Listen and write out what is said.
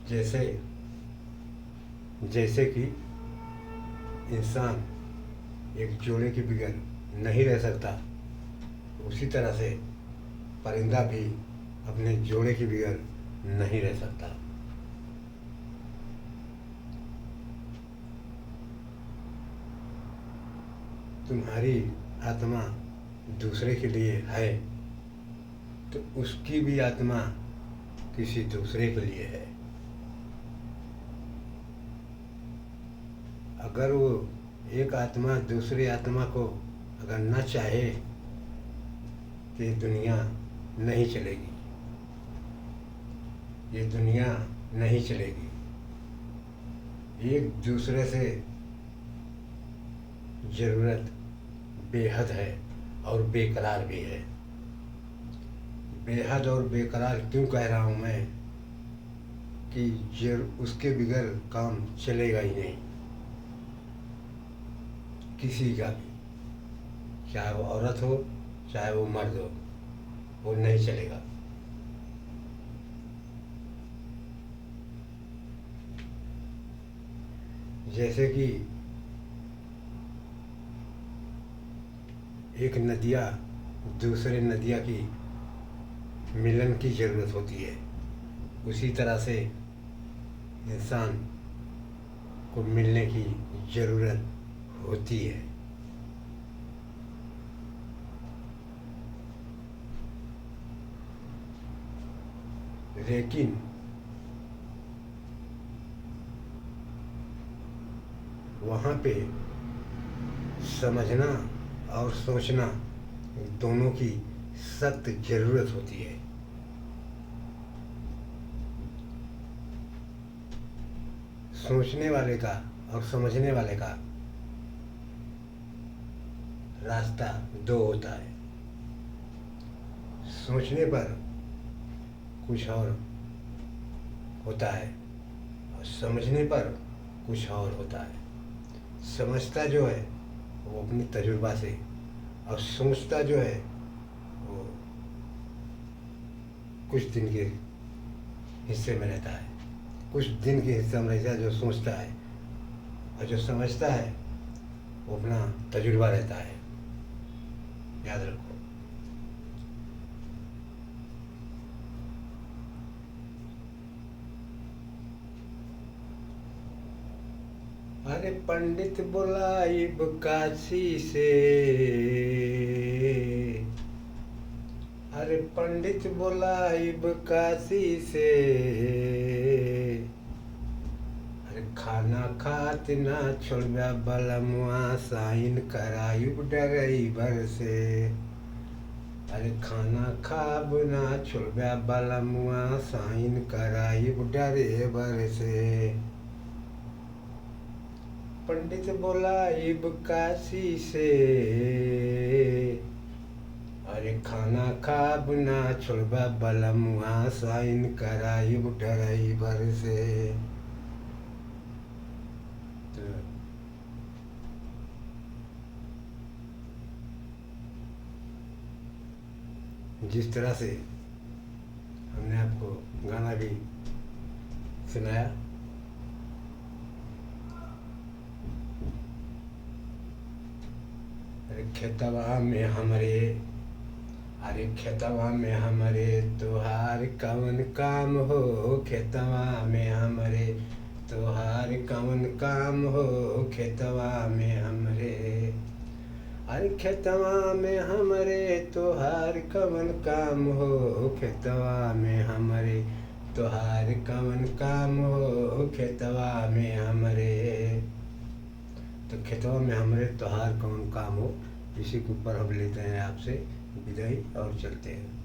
जैसे जैसे कि इंसान एक जोड़े के बगैर नहीं रह सकता, उसी तरह से परिंदा भी अपने जोड़े के बगैर नहीं रह सकता। तुम्हारी आत्मा दूसरे के लिए है तो उसकी भी आत्मा किसी दूसरे के लिए है। अगर वो एक आत्मा दूसरी आत्मा को अगर न चाहे तो ये दुनिया नहीं चलेगी, ये दुनिया नहीं चलेगी। एक दूसरे से ज़रूरत बेहद है और बेकरार भी है। बेहद और बेकरार क्यों कह रहा हूँ मैं कि उसके बगैर काम चलेगा ही नहीं, किसी का भी, चाहे वो औरत हो चाहे वो मर्द हो, वो नहीं चलेगा। जैसे कि एक नदिया दूसरे नदिया की मिलन की ज़रूरत होती है, उसी तरह से इंसान को मिलने की ज़रूरत होती है। लेकिन वहाँ पे समझना और सोचना दोनों की सख्त ज़रूरत होती है। सोचने वाले का और समझने वाले का रास्ता दो होता है। सोचने पर कुछ और होता है और समझने पर कुछ और होता है। समझता जो है वो अपनी तजुर्बा से, और सोचता जो है वो कुछ दिन के हिस्से में रहता है, कुछ दिन के हिस्से में रहता है जो सोचता है, और जो समझता है वो अपना तजुर्बा रहता है। याद रखो। अरे पंडित बुलाइब काशी से, अरे पंडित बुलाइब काशी से, अरे खाना खात ना छोड़बा बलमुआ साइन कराइब डराइवर से। अरे खाना खाब ना छोड़बा बलमुआ साइन कराइब डराइवर से। पंडित बुलाइब काशी से, अरे खाना खाब ना छोड़बा बलमुआ साइन कराइब डराइवर से। जिस तरह से हमने आपको गाना भी सुनाया, अरे खेतवा में हमरे, अरे खेतवा में हमरे तोहार कवन काम हो, खेतवा में हमरे तोहार कवन काम हो, खेतवा में हमरे। अरे खेतवा में हमरे तोहार कवन काम हो, खेतवा में हमरे तोहार कवन काम हो, खेतवा में हमरे। तो खेतवा में हमरे तोहार कौन काम हो, इसी के ऊपर हम लेते हैं आपसे विदाई और चलते हैं।